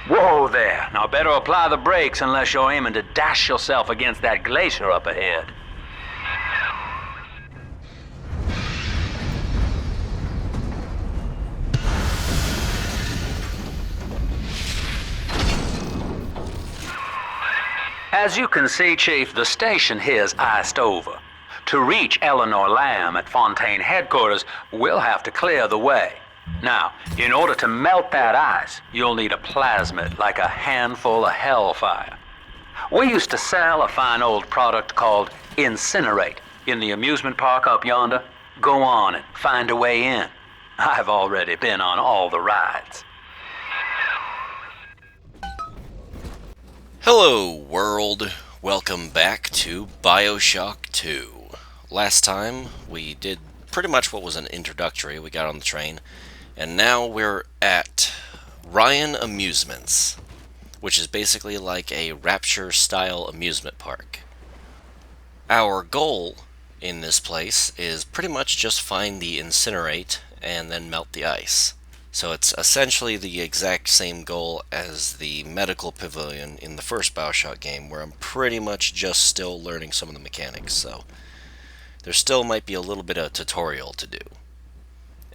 Whoa there. Now better apply the brakes unless you're aiming to dash yourself against that glacier up ahead. As you can see, Chief, the station here's iced over. To reach Eleanor Lamb at Fontaine headquarters, we'll have to clear the way. Now, in order to melt that ice, you'll need a plasmid, like a handful of hellfire. We used to sell a fine old product called Incinerate in the amusement park up yonder. Go on and find a way in. I've already been on all the rides. Hello, world. Welcome back to Bioshock 2. Last time, we did pretty much what was an introductory. We got on the train. And now we're at Ryan Amusements, which is basically like a Rapture-style amusement park. Our goal in this place is pretty much just find the Incinerate and then melt the ice. So it's essentially the exact same goal as the medical pavilion in the first Bioshock game, where I'm pretty much just still learning some of the mechanics, so there still might be a little bit of tutorial to do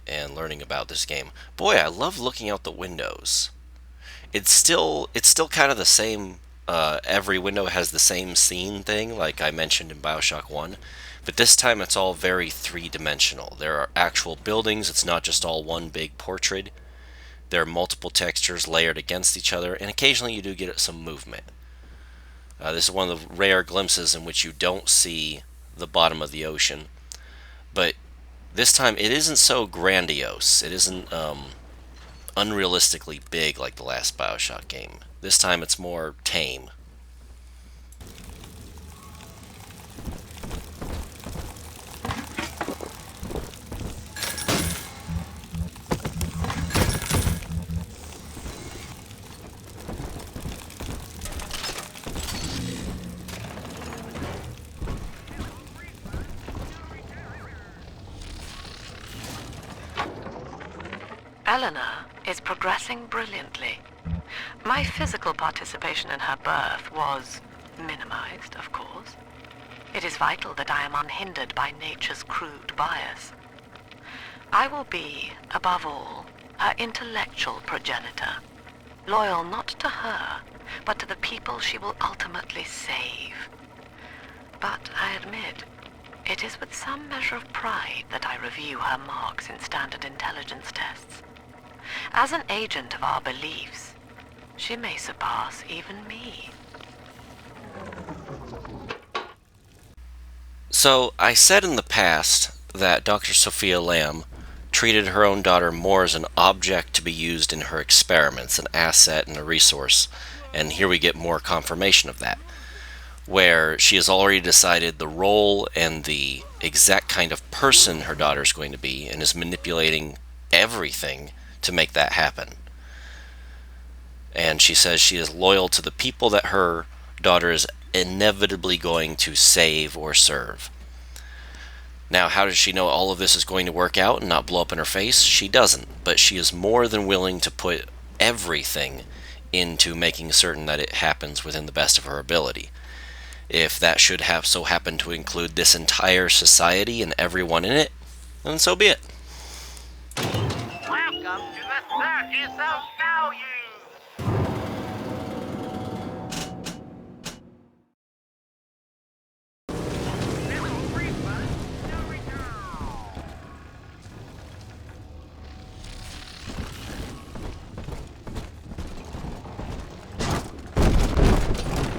and learning about this game. Boy, I love looking out the windows. It's still kind of the same, every window has the same scene thing, like I mentioned in Bioshock 1, but this time it's all very three-dimensional. There are actual buildings, it's not just all one big portrait. There are multiple textures layered against each other, and occasionally you do get some movement. This is one of the rare glimpses in which you don't see the bottom of the ocean, but this time it isn't so grandiose. It isn't unrealistically big like the last Bioshock game. This time it's more tame. Eleanor is progressing brilliantly. My physical participation in her birth was minimized, of course. It is vital that I am unhindered by nature's crude bias. I will be, above all, her intellectual progenitor, loyal not to her, but to the people she will ultimately save. But I admit, it is with some measure of pride that I review her marks in standard intelligence tests. As an agent of our beliefs, she may surpass even me. So, I said in the past that Dr. Sophia Lamb treated her own daughter more as an object to be used in her experiments, an asset and a resource, and here we get more confirmation of that, where she has already decided the role and the exact kind of person her daughter is going to be, and is manipulating everything to make that happen. And she says she is loyal to the people that her daughter is inevitably going to save or serve. Now, how does she know all of this is going to work out and not blow up in her face? She doesn't, but she is more than willing to put everything into making certain that it happens within the best of her ability. If that should have so happen to include this entire society and everyone in it, then so be it. Welcome to the circus of value!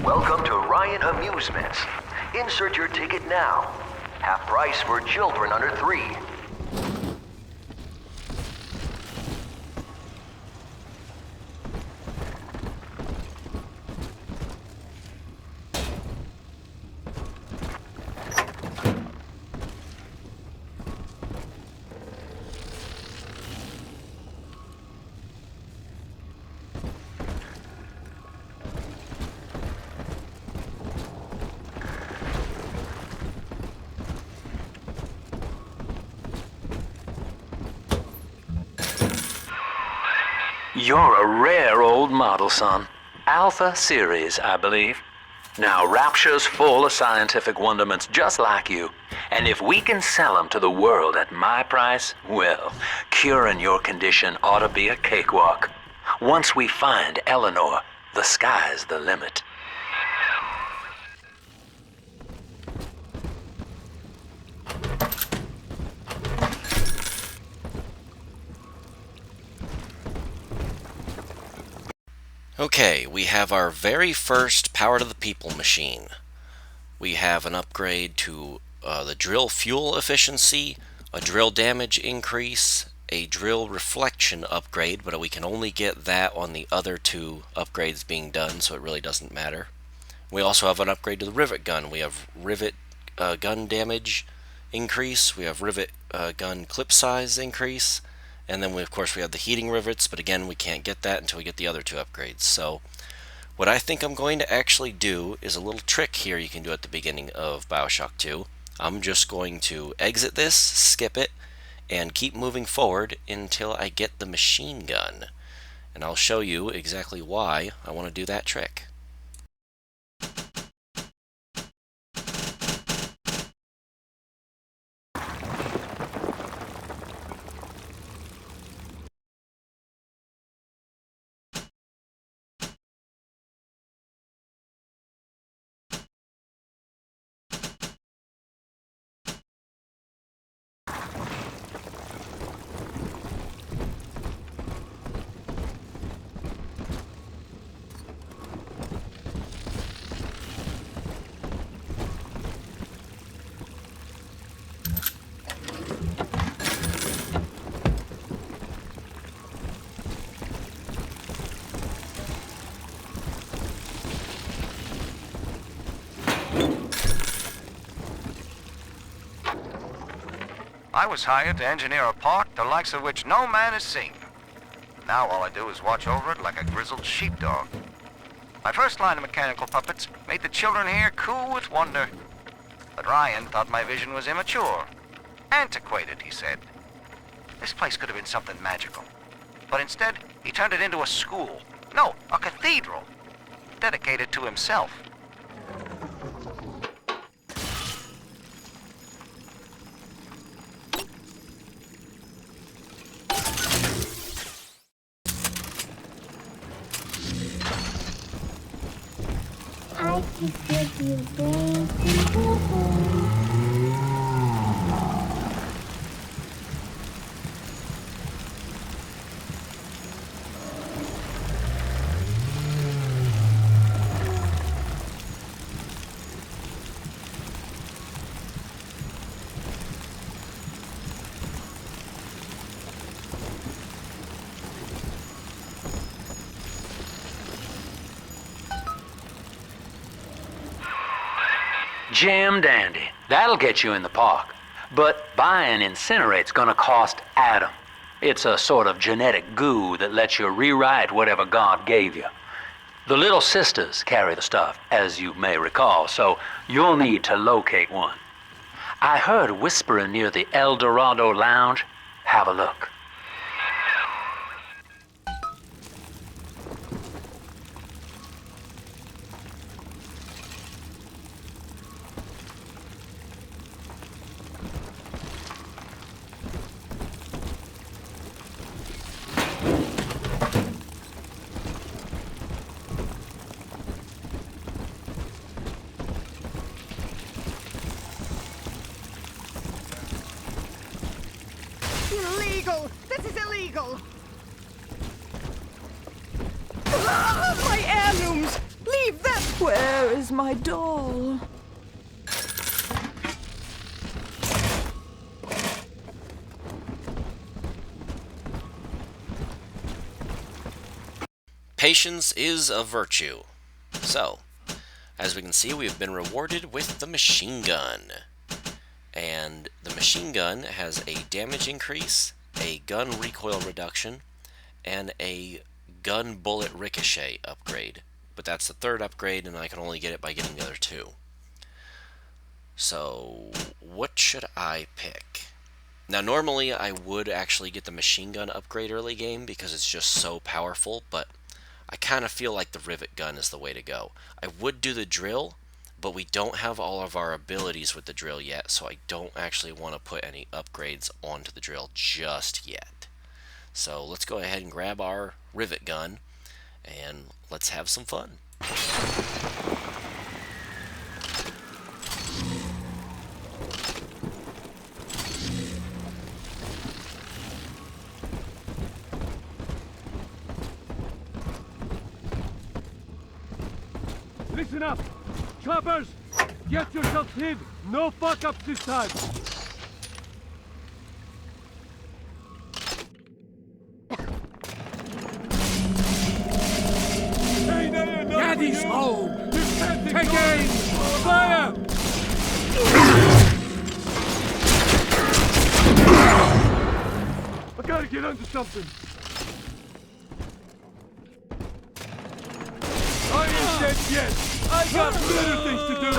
Welcome to Ryan Amusements. Insert your ticket now. Half price for children under 3. You're a rare old model, son. Alpha Series, I believe. Now, Rapture's full of scientific wonderments just like you. And if we can sell them to the world at my price, well, curing your condition ought to be a cakewalk. Once we find Eleanor, the sky's the limit. Okay, we have our very first Power to the People machine. We have an upgrade to the drill fuel efficiency, a drill damage increase, a drill reflection upgrade, but we can only get that on the other two upgrades being done, so it really doesn't matter. We also have an upgrade to the rivet gun. We have rivet gun damage increase, we have rivet gun clip size increase, and then of course we have the heating rivets, but again we can't get that until we get the other two upgrades. So what I think I'm going to actually do is a little trick here you can do at the beginning of Bioshock 2. I'm just going to exit this, skip it, and keep moving forward until I get the machine gun. And I'll show you exactly why I want to do that trick. I was hired to engineer a park the likes of which no man has seen. Now all I do is watch over it like a grizzled sheepdog. My first line of mechanical puppets made the children here coo with wonder. But Ryan thought my vision was immature. Antiquated, he said. This place could have been something magical. But instead, he turned it into a school. No, a cathedral. Dedicated to himself. I can give you things. Jam dandy. That'll get you in the park. But buying Incinerate's gonna cost Adam. It's a sort of genetic goo that lets you rewrite whatever God gave you. The Little Sisters carry the stuff, as you may recall, so you'll need to locate one. I heard whispering near the El Dorado Lounge. Have a look. Illegal! This is illegal! Ah, my heirlooms! Leave them! Where is my doll? Patience is a virtue. So, as we can see, we have been rewarded with the machine gun. And the machine gun has a damage increase, a gun recoil reduction, and a gun bullet ricochet upgrade. But that's the third upgrade, and I can only get it by getting the other two. So, what should I pick? Now, normally I would actually get the machine gun upgrade early game because it's just so powerful, but I kind of feel like the rivet gun is the way to go. I would do the drill, but we don't have all of our abilities with the drill yet, so I don't actually want to put any upgrades onto the drill just yet. So let's go ahead and grab our rivet gun, and let's have some fun. Listen up! Choppers! Get yourselves hid! No fuck-ups this time! Daddy's home! Take aim! Fire! I gotta get under something! I ain't dead yet! I got better things to do!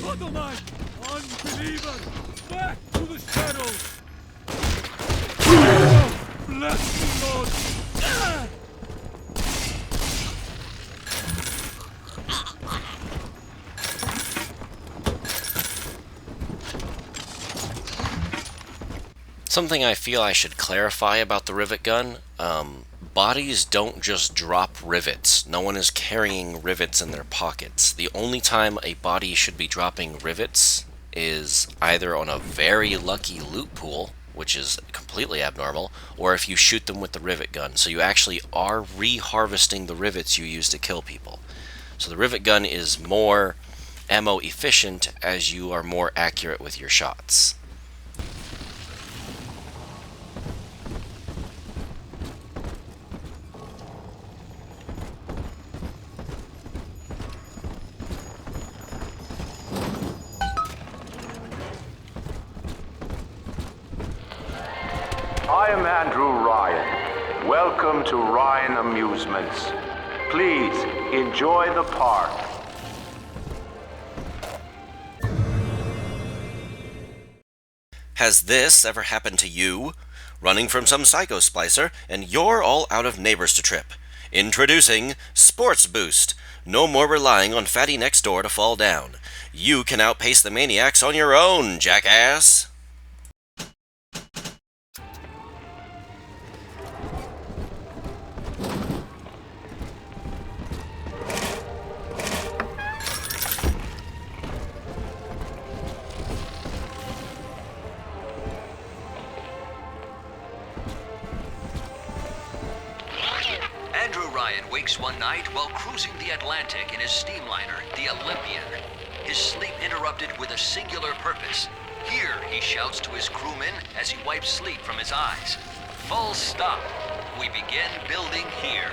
Bottle knife! Unbeliever! Back to the shadows! Bless the Lord! Something I feel I should clarify about the rivet gun, bodies don't just drop rivets. No one is carrying rivets in their pockets. The only time a body should be dropping rivets is either on a very lucky loot pool, which is completely abnormal, or if you shoot them with the rivet gun. So you actually are re-harvesting the rivets you use to kill people. So the rivet gun is more ammo efficient as you are more accurate with your shots. I am Andrew Ryan. Welcome to Ryan Amusements. Please enjoy the park. Has this ever happened to you? Running from some psycho splicer, and you're all out of neighbors to trip. Introducing Sports Boost. No more relying on Fatty next door to fall down. You can outpace the maniacs on your own, jackass! Andrew Ryan wakes one night while cruising the Atlantic in his steamliner, the Olympian. His sleep interrupted with a singular purpose. Here, he shouts to his crewmen as he wipes sleep from his eyes. Full stop. We begin building here.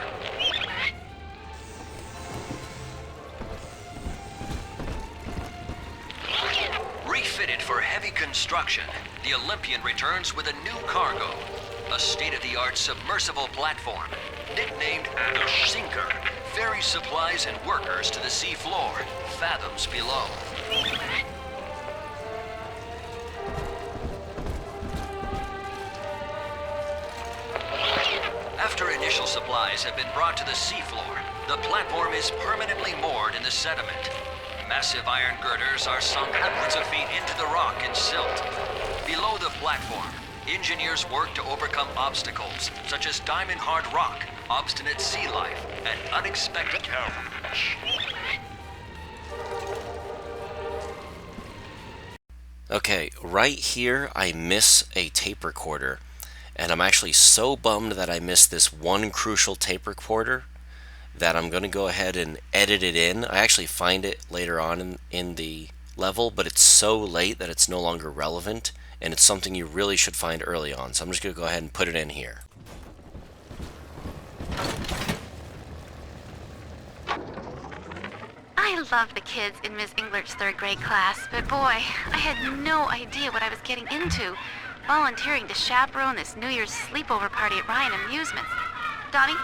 Refitted for heavy construction, the Olympian returns with a new cargo. A state-of-the-art submersible platform, nicknamed the Sinker, ferries supplies and workers to the sea floor, fathoms below. After initial supplies have been brought to the seafloor, the platform is permanently moored in the sediment. Massive iron girders are sunk hundreds of feet into the rock and silt. Below the platform, engineers work to overcome obstacles such as diamond-hard rock, obstinate sea life, and unexpected help. Okay, right here I miss a tape recorder, and I'm actually so bummed that I missed this one crucial tape recorder that I'm going to go ahead and edit it in. I actually find it later on in the level, but it's so late that it's no longer relevant, and it's something you really should find early on, so I'm just going to go ahead and put it in here. I love the kids in Miss Englert's third grade class, but boy, I had no idea what I was getting into, volunteering to chaperone this New Year's sleepover party at Ryan Amusements. Donnie,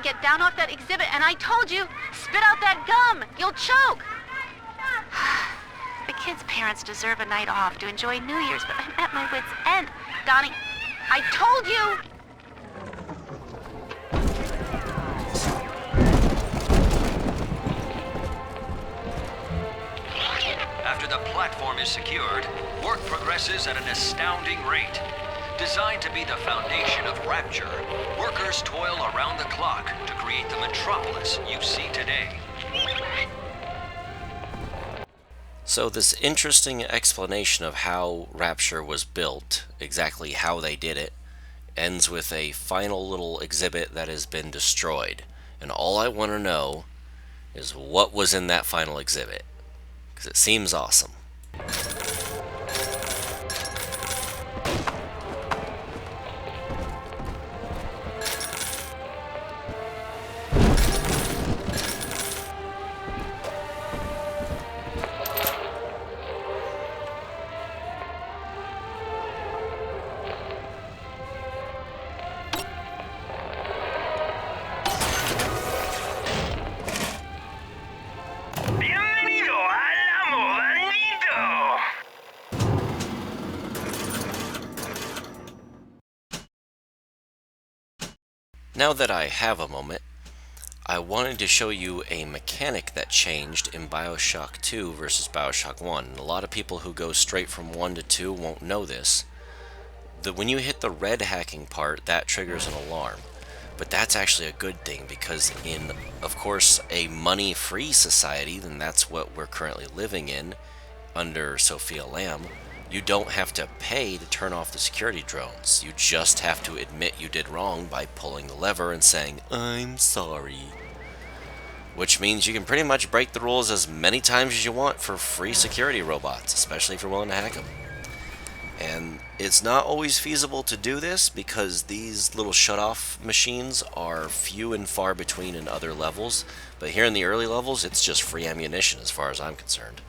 get down off that exhibit, and I told you, spit out that gum! You'll choke! The kids' parents deserve a night off to enjoy New Year's, but I'm at my wit's end. Donnie, I told you! After the platform is secured, work progresses at an astounding rate. Designed to be the foundation of Rapture, workers toil around the clock to create the metropolis you see today. So this interesting explanation of how Rapture was built, exactly how they did it, ends with a final little exhibit that has been destroyed. And all I want to know is what was in that final exhibit, because it seems awesome. Now that I have a moment, I wanted to show you a mechanic that changed in Bioshock 2 versus Bioshock 1. A lot of people who go straight from 1 to 2 won't know this. When you hit the red hacking part, that triggers an alarm. But that's actually a good thing, because in, of course, a money-free society, then that's what we're currently living in under Sophia Lamb, you don't have to pay to turn off the security drones. You just have to admit you did wrong by pulling the lever and saying, "I'm sorry." Which means you can pretty much break the rules as many times as you want for free security robots, especially if you're willing to hack them. And it's not always feasible to do this because these little shut-off machines are few and far between in other levels, but here in the early levels, it's just free ammunition as far as I'm concerned.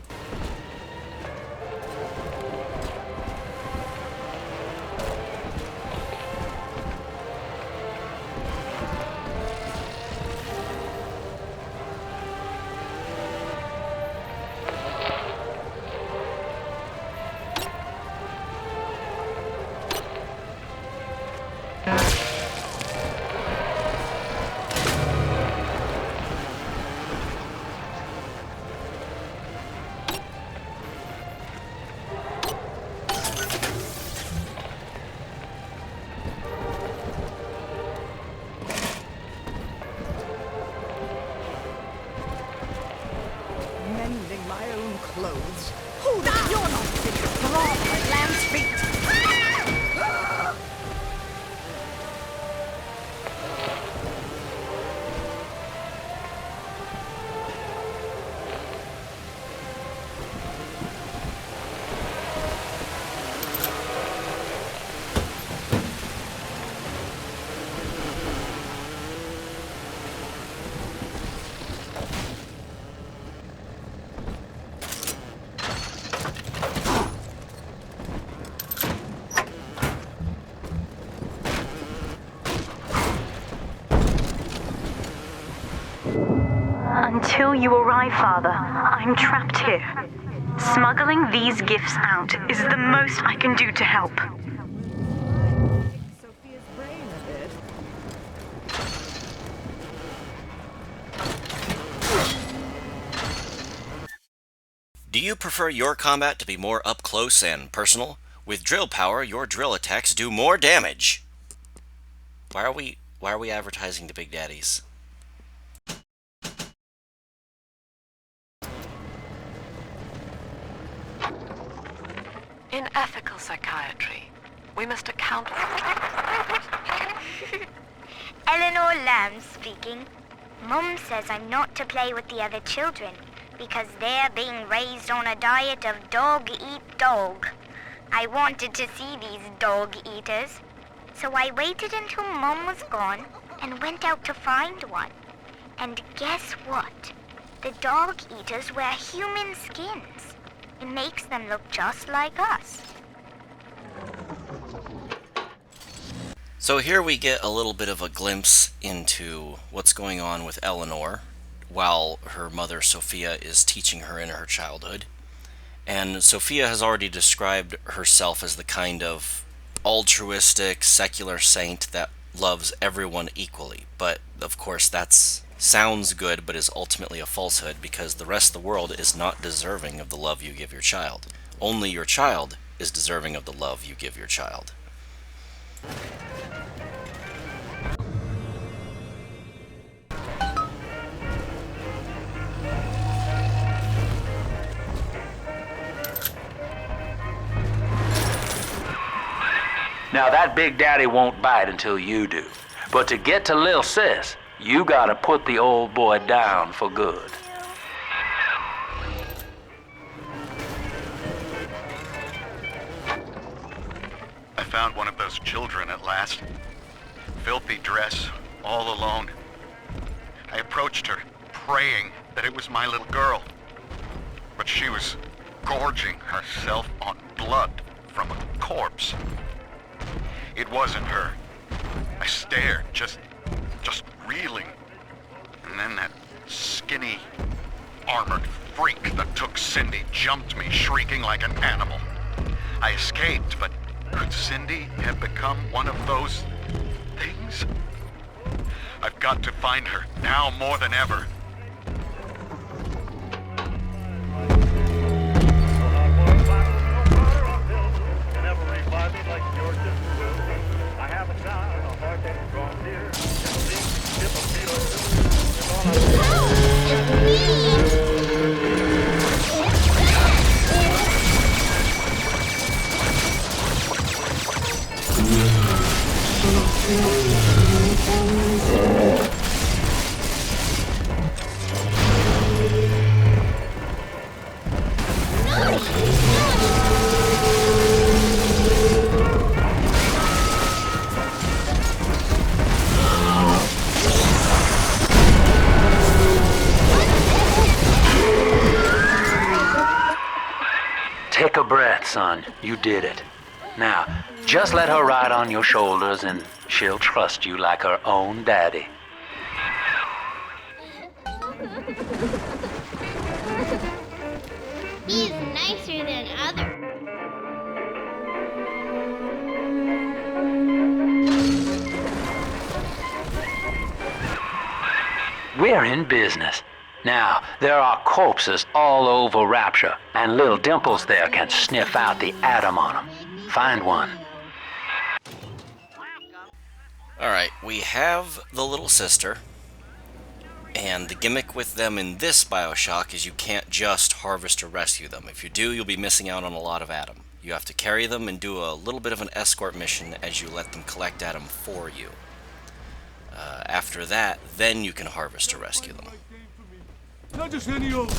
Mending my own clothes. Hold on! You're not fit for all my lamb's feet! Until you arrive, Father, I'm trapped here. Smuggling these gifts out is the most I can do to help. Sophia's brain a bit. Do you prefer your combat to be more up close and personal? With drill power, your drill attacks do more damage. Why are we advertising to Big Daddies? In ethical psychiatry, we must account for... Eleanor Lamb speaking. Mum says I'm not to play with the other children because they're being raised on a diet of dog-eat-dog. I wanted to see these dog-eaters, so I waited until Mum was gone and went out to find one. And guess what? The dog-eaters wear human skins. It makes them look just like us. So here we get a little bit of a glimpse into what's going on with Eleanor while her mother Sophia is teaching her in her childhood. And Sophia has already described herself as the kind of altruistic, secular saint that loves everyone equally. But, of course, that sounds good, but is ultimately a falsehood, because the rest of the world is not deserving of the love you give your child. Only your child is deserving of the love you give your child. Now that Big Daddy won't bite until you do. But to get to Lil Sis, you gotta put the old boy down for good. I found one of those children at last. Filthy dress, all alone. I approached her, praying that it was my little girl. But she was gorging herself on blood from a corpse. It wasn't her. I stared, just reeling. And then that skinny, armored freak that took Cindy jumped me, shrieking like an animal. I escaped, but could Cindy have become one of those things? I've got to find her, now more than ever. Take a breath, son. You did it. Now, just let her ride on your shoulders and she'll trust you like her own daddy. He's nicer than others. We're in business. Now, there are corpses all over Rapture, and little Dimples there can sniff out the atom on them. Find one. Alright, we have the little sister, and the gimmick with them in this Bioshock is you can't just harvest or rescue them. If you do, you'll be missing out on a lot of Atom. You have to carry them and do a little bit of an escort mission as you let them collect Atom for you. After that, then you can harvest or rescue them. Not just any old girl.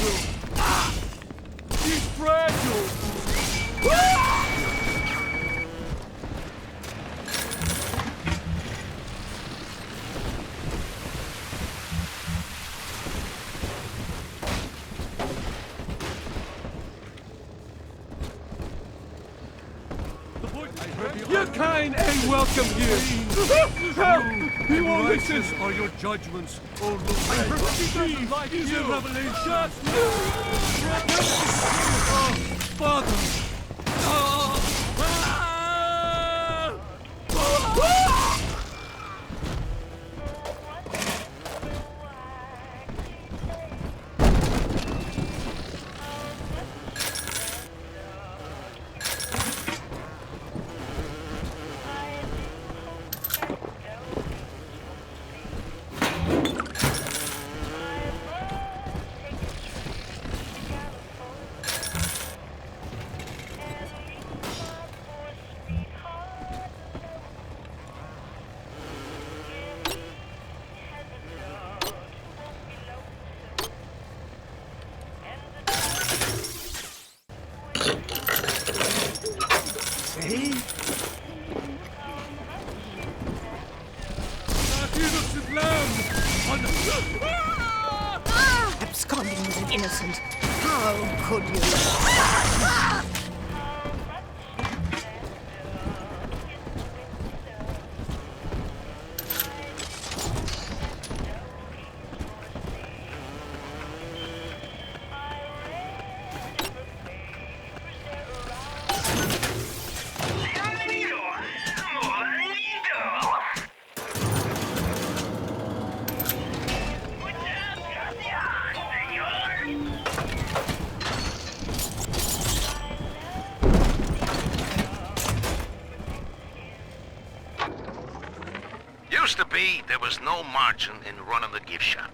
She's fragile. Your kind ain't welcome here. Help! He won't listen. Are your judgments, O Lord? These like your revelation. Father. Absconding with an innocent. How could you? used to be, there was no margin in running the gift shop.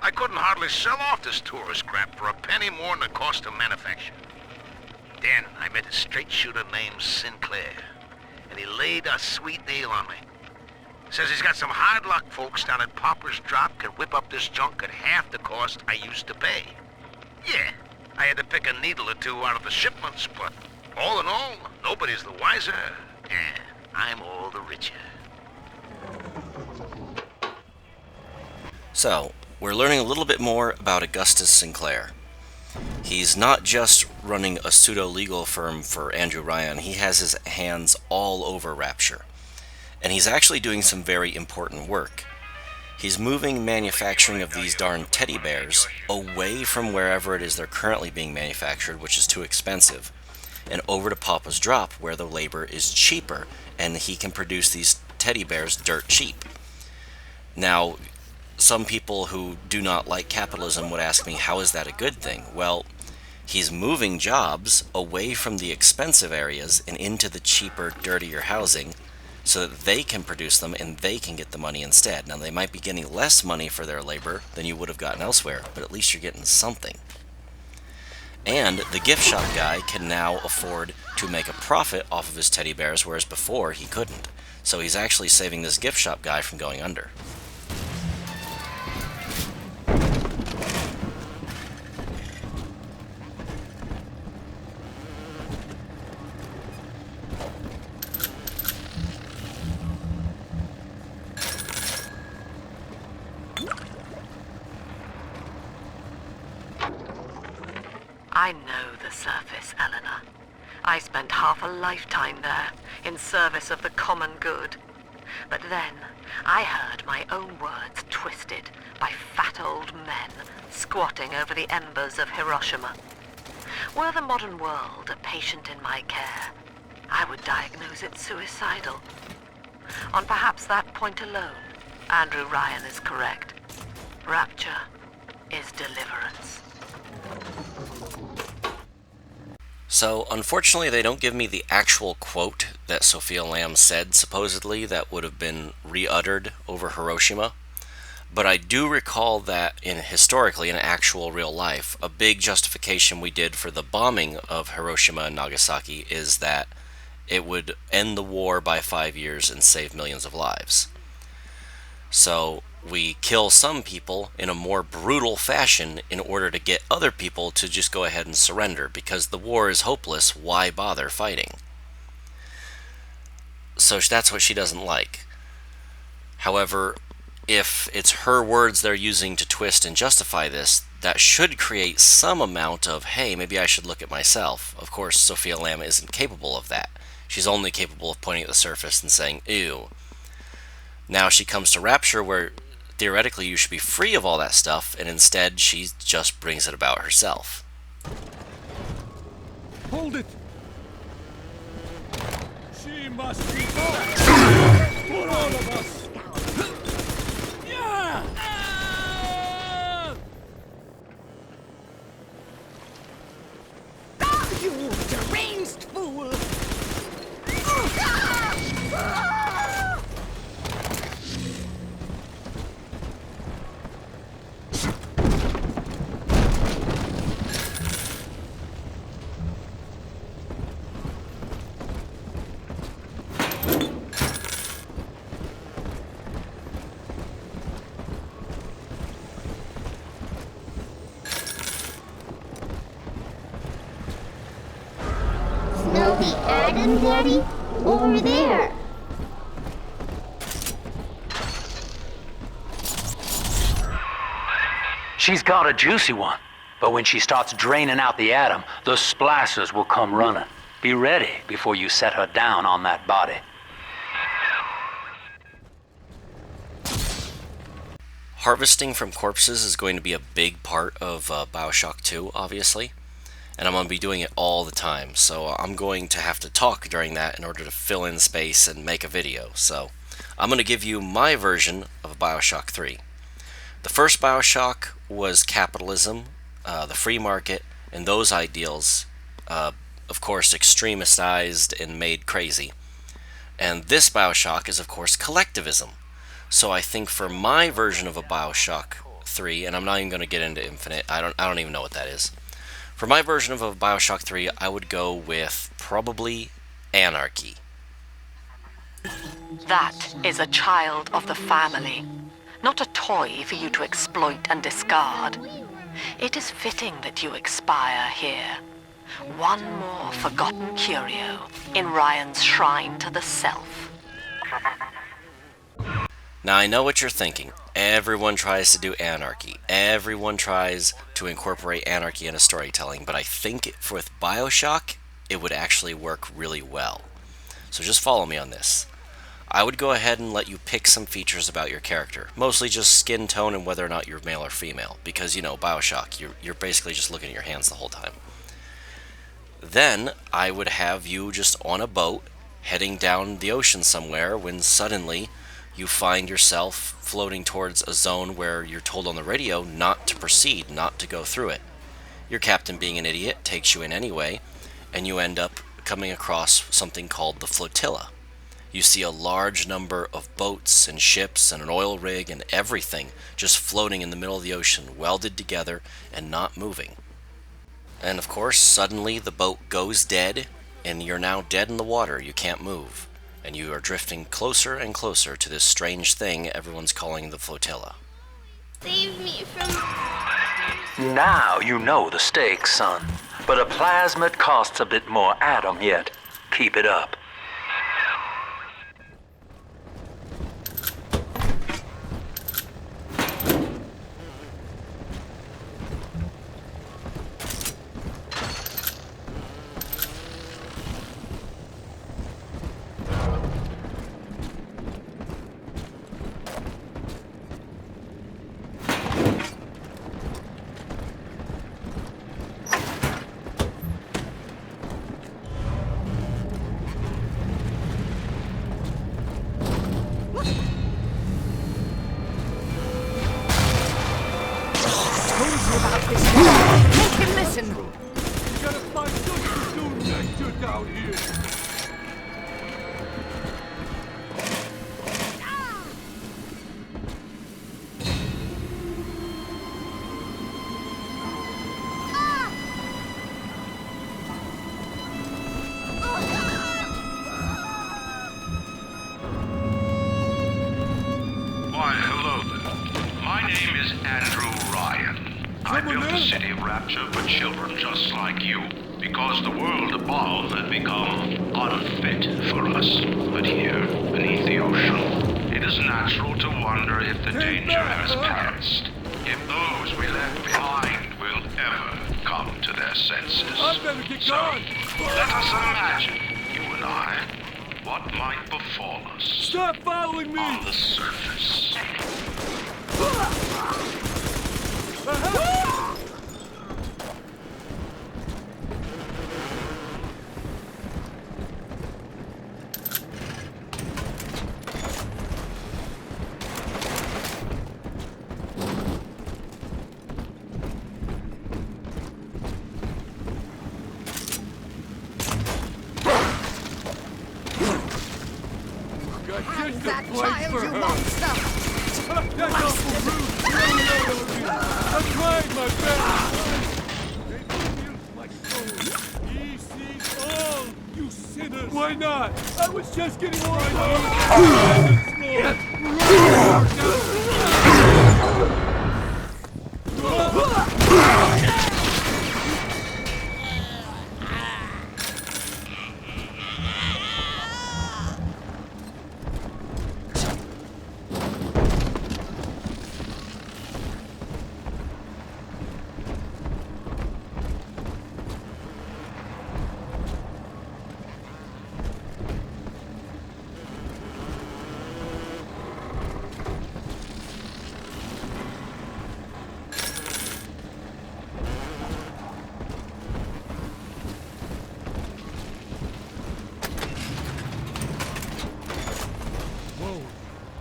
I couldn't hardly sell off this tourist crap for a penny more than it cost to manufacture. Then I met a straight shooter named Sinclair, and he laid a sweet deal on me. Says he's got some hard luck folks down at Popper's Drop can whip up this junk at half the cost I used to pay. Yeah, I had to pick a needle or two out of the shipments, but all in all, nobody's the wiser, and I'm all the richer. So, we're learning a little bit more about Augustus Sinclair. He's not just running a pseudo-legal firm for Andrew Ryan, he has his hands all over Rapture. And he's actually doing some very important work. He's moving manufacturing of these darn teddy bears away from wherever it is they're currently being manufactured, which is too expensive, and over to Papa's Drop, where the labor is cheaper, and he can produce these teddy bears dirt cheap. Now, some people who do not like capitalism would ask me, how is that a good thing? Well, he's moving jobs away from the expensive areas and into the cheaper, dirtier housing so that they can produce them and they can get the money instead. Now, they might be getting less money for their labor than you would have gotten elsewhere, but at least you're getting something. And the gift shop guy can now afford to make a profit off of his teddy bears, whereas before he couldn't. So he's actually saving this gift shop guy from going under. I know the surface, Eleanor. I spent half a lifetime there, in service of the common good. But then, I heard my own words twisted by fat old men squatting over the embers of Hiroshima. Were the modern world a patient in my care, I would diagnose it suicidal. On perhaps that point alone, Andrew Ryan is correct. Rapture is deliverance. So, unfortunately, they don't give me the actual quote that Sophia Lamb said, supposedly, that would have been re-uttered over Hiroshima. But I do recall that, historically, in actual real life, a big justification we did for the bombing of Hiroshima and Nagasaki is that it would end the war by 5 years and save millions of lives. So, we kill some people in a more brutal fashion in order to get other people to just go ahead and surrender, because the war is hopeless, why bother fighting? So that's what she doesn't like. However, if it's her words they're using to twist and justify this, that should create some amount of, hey, maybe I should look at myself. Of course, Sophia Lamb isn't capable of that. She's only capable of pointing at the surface and saying, ew. Now she comes to Rapture, where theoretically you should be free of all that stuff, and instead she just brings it about herself. Hold it! She must be gone! For all of us! Yeah! Ah, you deranged fool! Snowy Adam, Daddy? Over there. She's got a juicy one, but when she starts draining out the atom, the splicers will come running. Be ready before you set her down on that body. Harvesting from corpses is going to be a big part of Bioshock 2, obviously. And I'm going to be doing it all the time, so I'm going to have to talk during that in order to fill in space and make a video. So I'm going to give you my version of Bioshock 3. The first Bioshock was capitalism, the free market, and those ideals, of course, extremistized and made crazy. And this Bioshock is, of course, collectivism, So I think for my version of a Bioshock 3, and I'm not even going to get into Infinite, I don't even know what that is. For my version of a Bioshock 3, I would go with probably Anarchy. That is a child of the family, not a toy for you to exploit and discard. It is fitting that you expire here. One more forgotten curio in Ryan's shrine to the self. Now I know what you're thinking. Everyone tries to do anarchy. Everyone tries to incorporate anarchy into storytelling, but I think with Bioshock, it would actually work really well. So just follow me on this. I would go ahead and let you pick some features about your character, mostly just skin tone and whether or not you're male or female, because, you know, Bioshock, you're basically just looking at your hands the whole time. Then I would have you just on a boat, heading down the ocean somewhere, when suddenly you find yourself floating towards a zone where you're told on the radio not to proceed, not to go through it. Your captain, being an idiot, takes you in anyway, and you end up coming across something called the flotilla. You see a large number of boats and ships and an oil rig and everything just floating in the middle of the ocean, welded together and not moving. And of course, suddenly the boat goes dead, and you're now dead in the water. You can't move. And you are drifting closer and closer to this strange thing everyone's calling the flotilla. Save me from... Now you know the stakes, son. But a plasmid costs a bit more atom yet. Keep it up. Make him listen! You gotta find something to do next to down here. Why, hello there. My name is Andrew Ryan. I built the city of Rapture for children just like you, because the world above had become unfit for us. But here, beneath the ocean, it is natural to wonder if the danger has passed. If those we left behind will ever come to their senses. So, let us imagine, you and I, what might befall us. Stop following me! On the surface. Hang that child, you monster! That's awful rude! I tried my best! They pierced my soul. Ye see all, you sinners! Why not? I was just getting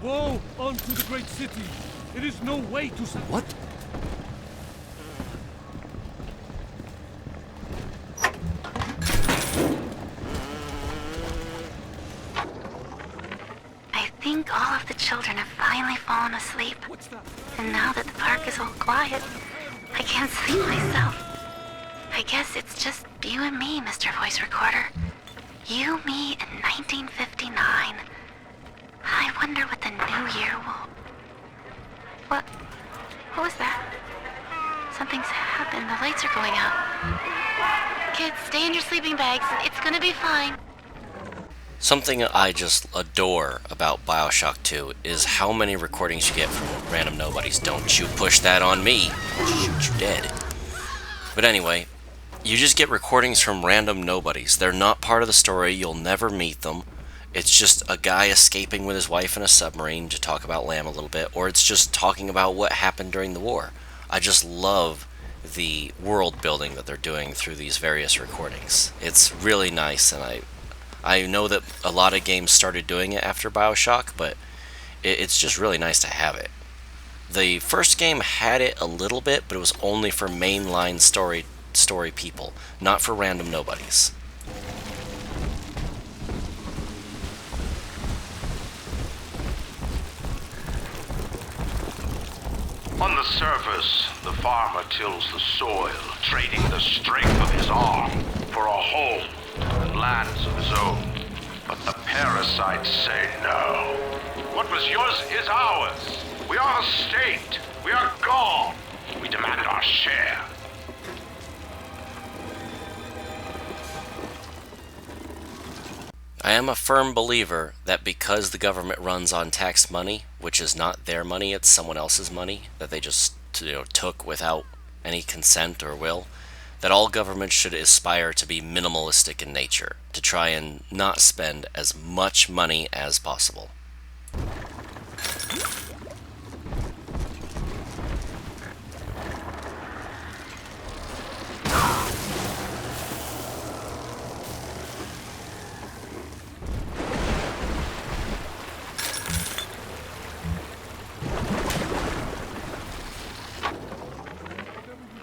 Whoa! Onto the great city! It is no way to... What? I think all of the children have finally fallen asleep. And now that the park is all quiet, I can't sleep myself. I guess it's just you and me, Mr. Voice Recorder. You, me, in 1959. I wonder what the new year will... What was that? Something's happened. The lights are going out. Kids, stay in your sleeping bags. It's gonna be fine. Something I just adore about Bioshock 2 is how many recordings you get from random nobodies. Don't you push that on me. I'll shoot you dead. But anyway, you just get recordings from random nobodies. They're not part of the story. You'll never meet them. It's just a guy escaping with his wife in a submarine to talk about Lamb a little bit, or it's just talking about what happened during the war. I just love the world building that they're doing through these various recordings. It's really nice, and I know that a lot of games started doing it after Bioshock, but it's just really nice to have it. The first game had it a little bit, but it was only for mainline story people, not for random nobodies. On the surface, the farmer tills the soil, trading the strength of his arm for a home and lands of his own. But the parasites say no. What was yours is ours. We are the state. We are gone. We demand our share. I am a firm believer that because the government runs on tax money, which is not their money, it's someone else's money, that they just took without any consent or will, that all governments should aspire to be minimalistic in nature, to try and not spend as much money as possible.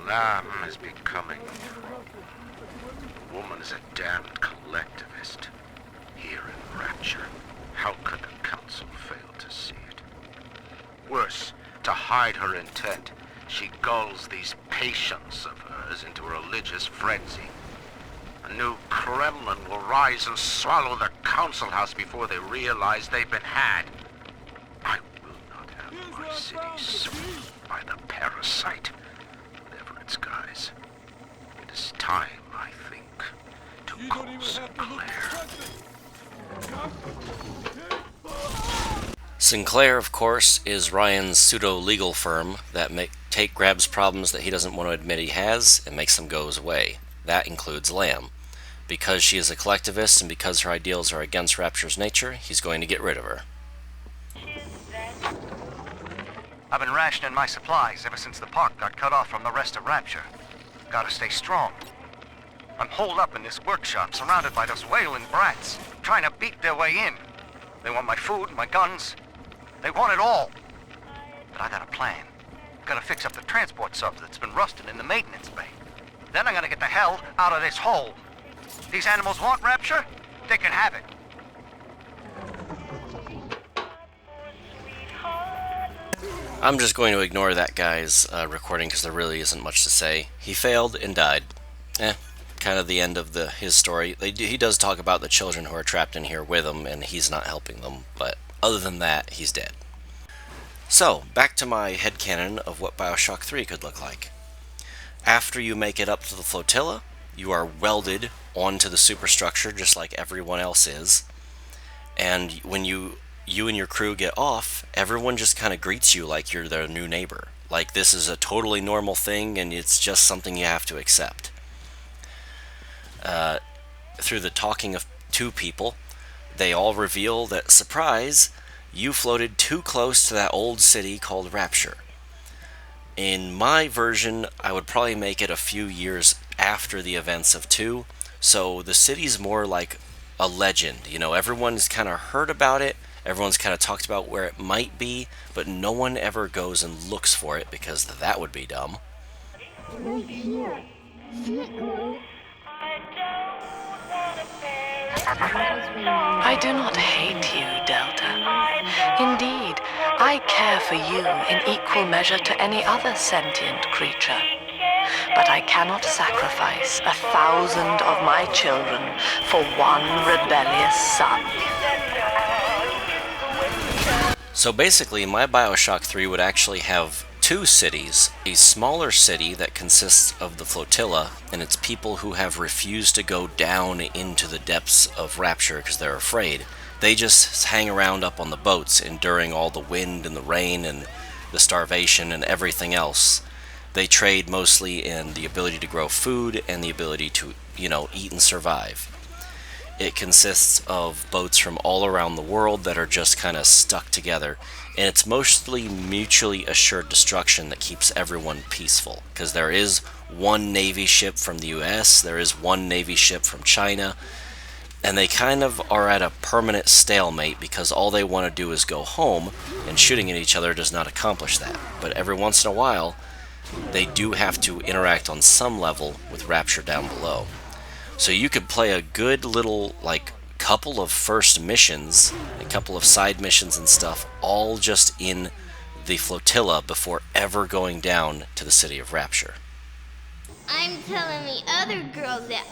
Lamb is becoming... The woman is a damned collectivist. Here in Rapture, how could the council fail to see it? Worse, to hide her intent, she gulls these patients of hers into a religious frenzy. A new Kremlin will rise and swallow the council house before they realize they've been had. I will not have my city swallowed by the parasite. Guys, it is time, I think, to call Sinclair. Sinclair, of course, is Ryan's pseudo-legal firm that grabs problems that he doesn't want to admit he has and makes them go away. That includes Lamb. Because she is a collectivist and because her ideals are against Rapture's nature, he's going to get rid of her. I've been rationing my supplies ever since the park got cut off from the rest of Rapture. Gotta stay strong. I'm holed up in this workshop, surrounded by those whaling brats, trying to beat their way in. They want my food, my guns. They want it all. But I got a plan. Gotta fix up the transport sub that's been rusting in the maintenance bay. Then I'm gonna get the hell out of this hole. These animals want Rapture? They can have it. I'm just going to ignore that guy's recording because there really isn't much to say. He failed and died. Kind of the end of his story. He does talk about the children who are trapped in here with him, and he's not helping them, but other than that, he's dead. So, back to my headcanon of what Bioshock 3 could look like. After you make it up to the flotilla, you are welded onto the superstructure just like everyone else is, and when you and your crew get off, everyone just kind of greets you like you're their new neighbor. Like this is a totally normal thing and it's just something you have to accept. Through the talking of two people, they all reveal that, surprise, you floated too close to that old city called Rapture. In my version, I would probably make it a few years after the events of 2, so the city's more like a legend. Everyone's kind of heard about it. Everyone's kind of talked about where it might be, but no one ever goes and looks for it because that would be dumb. I do not hate you, Delta. I care for you in equal measure to any other sentient creature. But I cannot sacrifice 1,000 of my children for one rebellious son. So basically, my Bioshock 3 would actually have two cities. A smaller city that consists of the flotilla and its people who have refused to go down into the depths of Rapture because they're afraid. They just hang around up on the boats, enduring all the wind and the rain and the starvation and everything else. They trade mostly in the ability to grow food and the ability to, eat and survive. It consists of boats from all around the world that are just kind of stuck together, and it's mostly mutually assured destruction that keeps everyone peaceful, because there is one Navy ship from the US, there is one Navy ship from China, and they kind of are at a permanent stalemate because all they want to do is go home, and shooting at each other does not accomplish that. But every once in a while, they do have to interact on some level with Rapture down below. So you could play a good little, couple of first missions, a couple of side missions and stuff, all just in the flotilla before ever going down to the city of Rapture. I'm telling the other girls that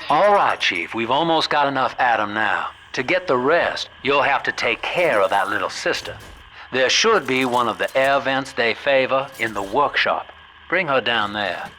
All right, Chief, we've almost got enough Adam now. To get the rest, you'll have to take care of that little sister. There should be one of the air vents they favor in the workshop. Bring her down there.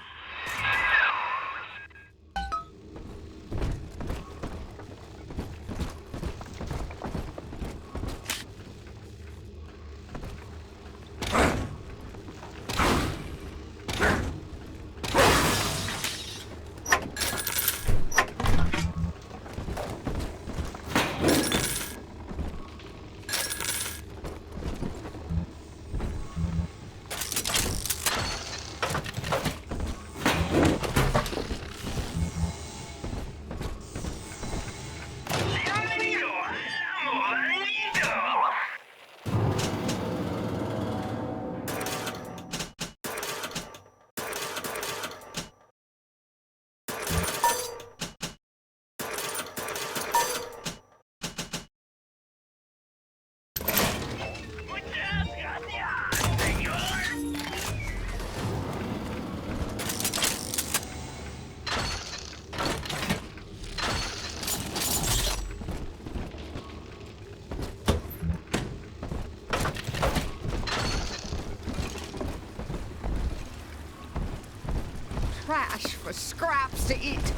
Trash for scraps to eat.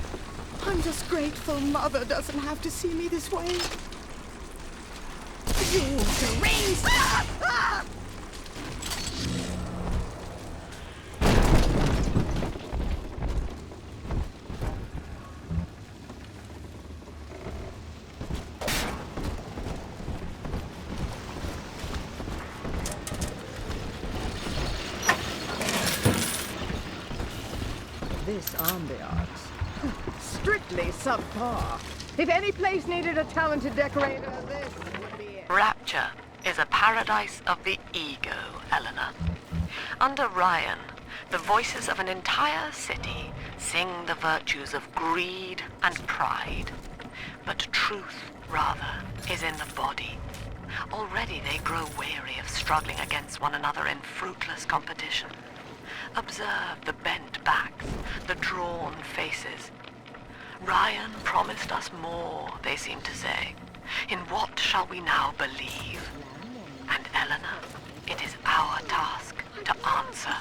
I'm just grateful Mother doesn't have to see me this way. You deranged! This ambiance. Strictly subpar. If any place needed a talented decorator, this would be it. Rapture is a paradise of the ego, Eleanor. Under Ryan, the voices of an entire city sing the virtues of greed and pride. But truth, rather, is in the body. Already they grow weary of struggling against one another in fruitless competition. Observe the bent backs, the drawn faces. Ryan promised us more, they seem to say. In what shall we now believe? And Eleanor, it is our task to answer.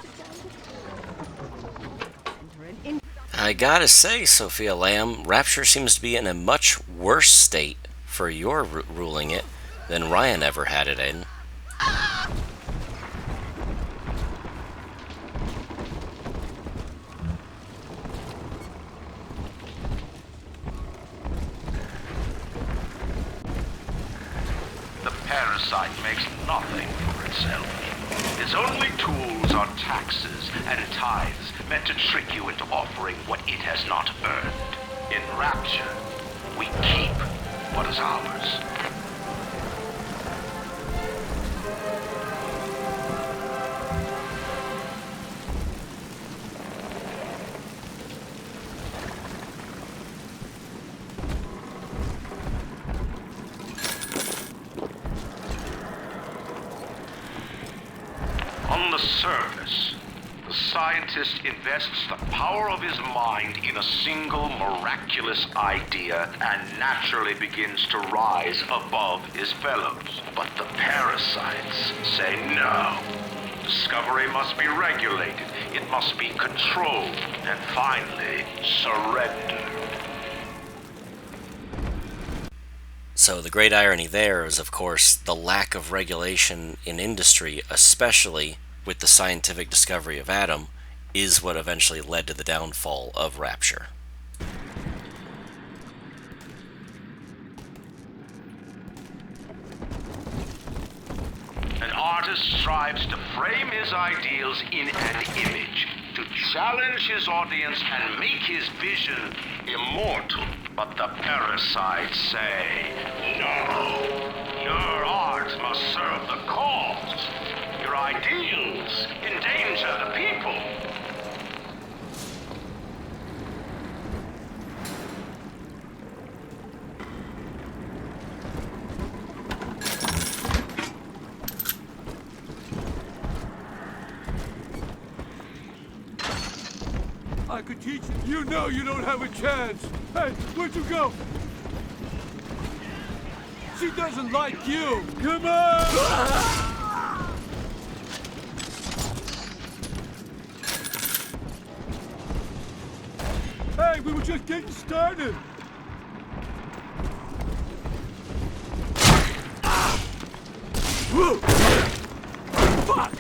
I gotta say, Sophia Lamb, Rapture seems to be in a much worse state for your ruling it than Ryan ever had it in. Parasite makes nothing for itself. Its only tools are taxes and tithes meant to trick you into offering what it has not earned. In Rapture, we keep what is ours. On the surface, the scientist invests the power of his mind in a single miraculous idea and naturally begins to rise above his fellows. But the parasites say no. Discovery must be regulated, it must be controlled, and finally, surrendered. So the great irony there is, of course, the lack of regulation in industry, especially with the scientific discovery of Adam, is what eventually led to the downfall of Rapture. An artist strives to frame his ideals in an image, to challenge his audience and make his vision immortal. But the parasites say, no, your art must serve the cause. Your ideals endanger the people. I could teach you. You know you don't have a chance. Hey, where'd you go? She doesn't like you. Come on! Hey, we were just getting started. Whoa! Fuck!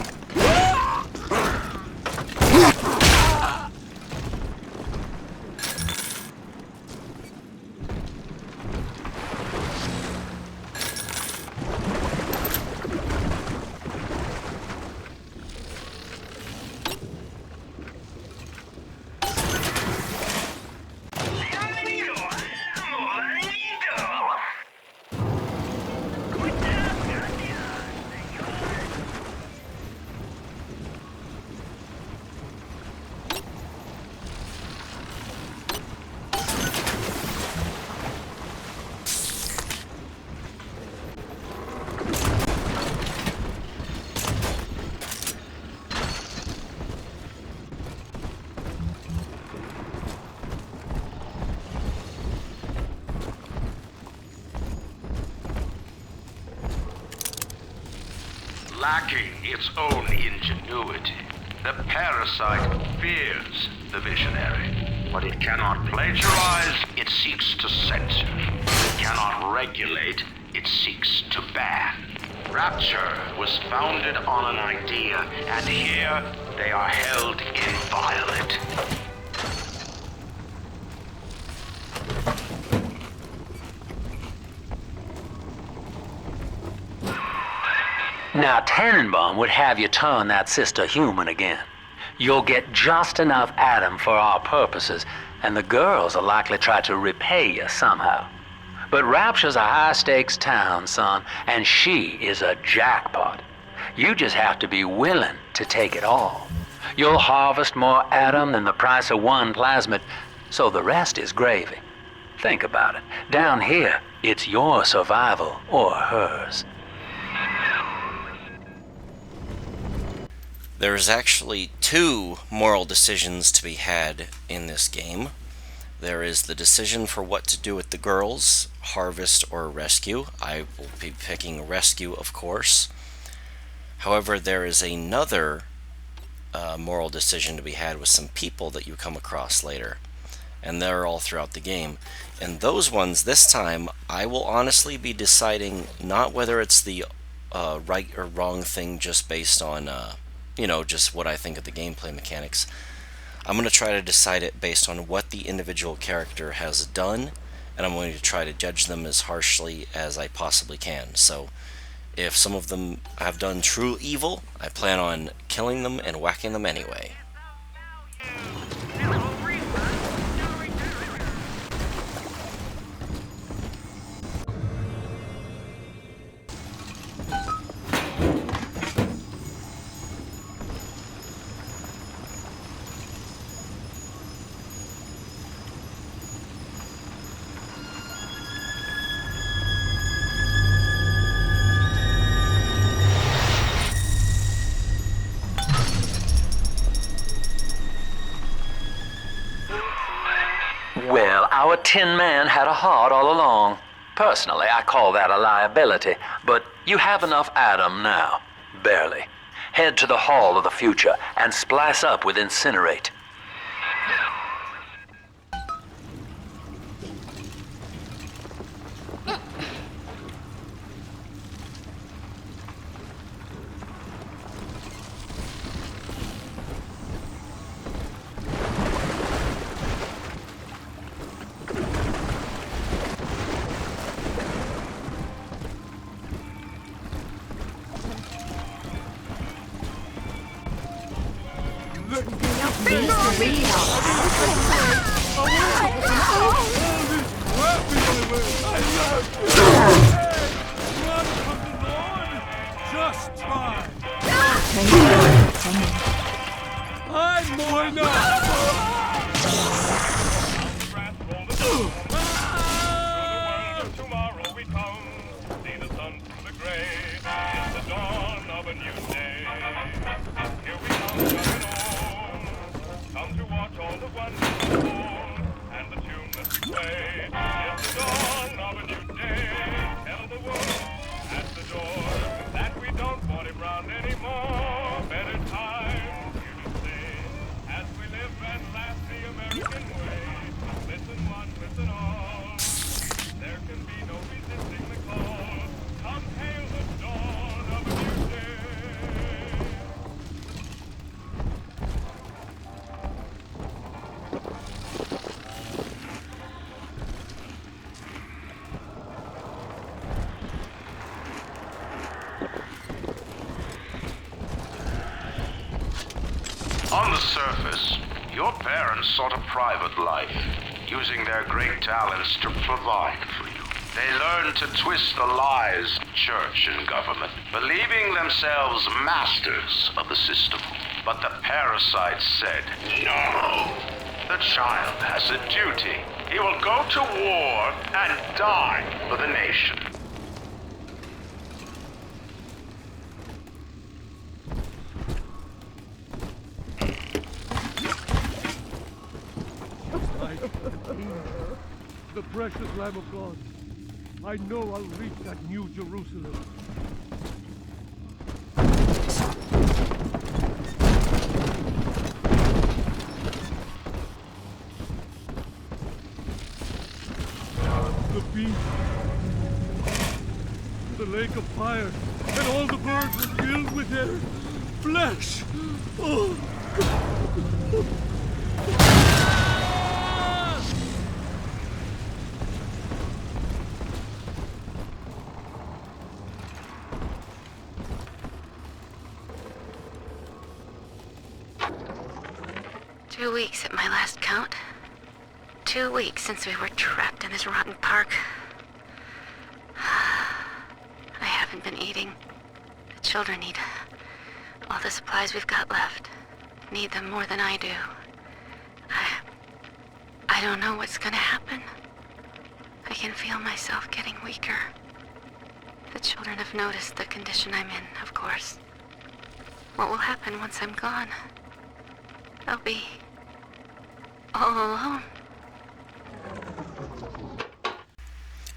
Lacking its own ingenuity, the parasite fears the visionary. But it cannot plagiarize, it seeks to censor. It cannot regulate, it seeks to ban. Rapture was founded on an idea, and here they are held inviolate. Now, Tannenbaum would have you turn that sister human again. You'll get just enough Adam for our purposes, and the girls will likely try to repay you somehow. But Rapture's a high-stakes town, son, and she is a jackpot. You just have to be willing to take it all. You'll harvest more Adam than the price of one plasmid, so the rest is gravy. Think about it. Down here, it's your survival or hers. There's actually two moral decisions to be had in this game. There is the decision for what to do with the girls, harvest or rescue. I will be picking rescue, of course. However, there is another moral decision to be had with some people that you come across later. And they're all throughout the game. And those ones, this time, I will honestly be deciding not whether it's the right or wrong thing just based on just what I think of the gameplay mechanics. I'm going to try to decide it based on what the individual character has done, and I'm going to try to judge them as harshly as I possibly can. So, if some of them have done true evil, I plan on killing them and whacking them anyway. Tin Man had a heart all along. Personally, I call that a liability, but you have enough Adam now. Barely. Head to the Hall of the Future and splice up with Incinerate. Just try. I'm more enough. Tomorrow we come, see the sun through the gray. It's the dawn of a new day. Here we come, coming home. Come to watch all the wonders unfold, and the tune that we play. It's the dawn of a new day. Tell the world at the door that we don't want him round anymore. Better times, you just say, as we live and laugh the American way. Listen one, listen all. There can be no resisting the call. Come hail the dawn of a new day. On the surface, your parents sought a private life, using their great talents to provide for you. They learned to twist the lies of church and government, believing themselves masters of the system. But the parasites said, no. The child has a duty. He will go to war and die for the nation. The precious Lamb of God. I know I'll reach that new Jerusalem. The beast. The lake of fire, and all the birds were filled with their flesh. Oh. 2 weeks at my last count. 2 weeks since we were trapped in this rotten park. I haven't been eating. The children need all the supplies we've got left. Need them more than I do. I don't know what's gonna happen. I can feel myself getting weaker. The children have noticed the condition I'm in, of course. What will happen once I'm gone? I'll be all alone.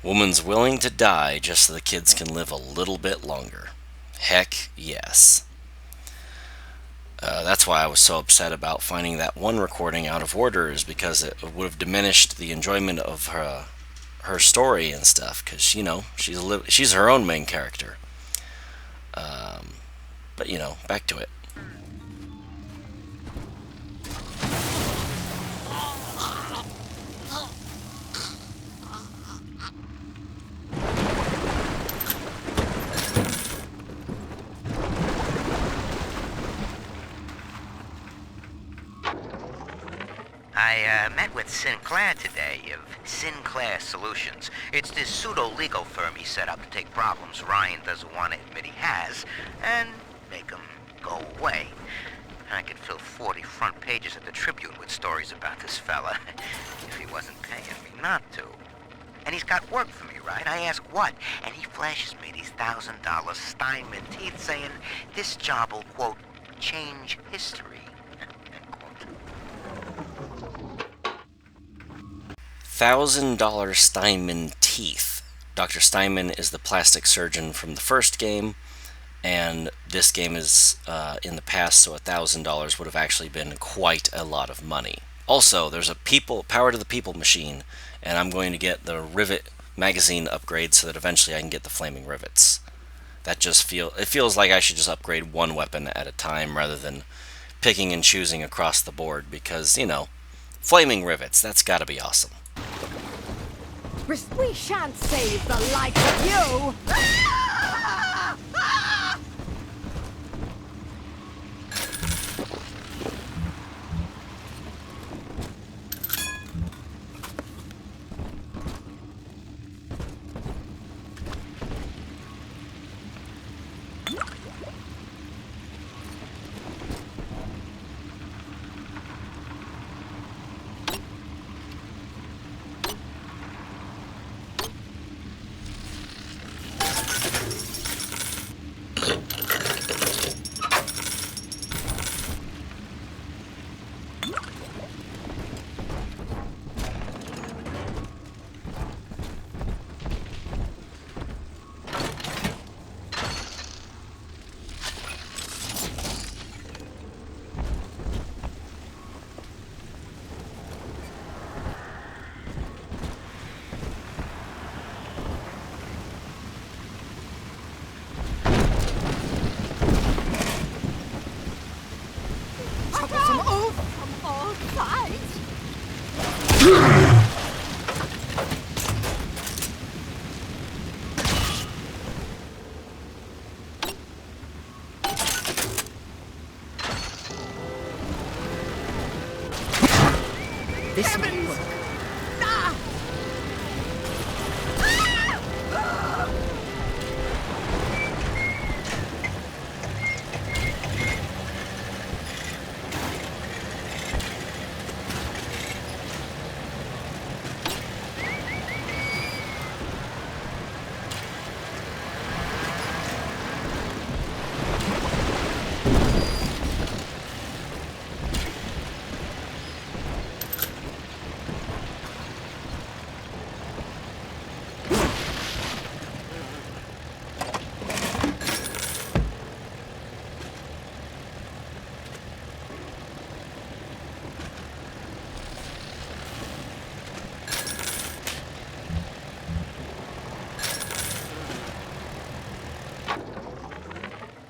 Woman's willing to die just so the kids can live a little bit longer. Heck yes. That's why I was so upset about finding that one recording out of order, is because it would have diminished the enjoyment of her story and stuff, because, you know, she's her own main character. But, you know, back to it. I met with Sinclair today of Sinclair Solutions. It's this pseudo-legal firm he set up to take problems Ryan doesn't want to admit he has and make them go away. I could fill 40 front pages of the Tribune with stories about this fella if he wasn't paying me not to. And he's got work for me, right? I ask what? And he flashes me these $1,000 Steinman teeth saying this job will, quote, change history. $1,000 Steinman teeth. Dr. Steinman is the plastic surgeon from the first game, and this game is in the past, so $1,000 would have actually been quite a lot of money. Also, there's a Power to the People machine, and I'm going to get the rivet magazine upgrade so that eventually I can get the flaming rivets. It feels like I should just upgrade one weapon at a time rather than picking and choosing across the board, because, you know, flaming rivets, that's gotta be awesome. We shan't save the likes of you! This may work.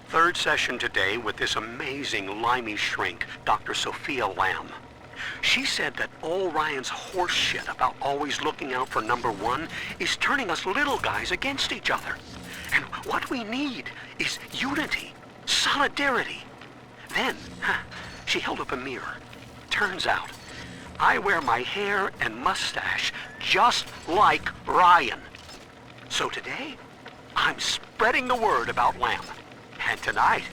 Third session today with this amazing limey shrink, Dr. Sophia Lamb. She said that all Ryan's horse shit about always looking out for number one is turning us little guys against each other. And what we need is unity, solidarity. Then, she held up a mirror. Turns out, I wear my hair and mustache just like Ryan. So today, I'm spreading the word about Lamb. And tonight,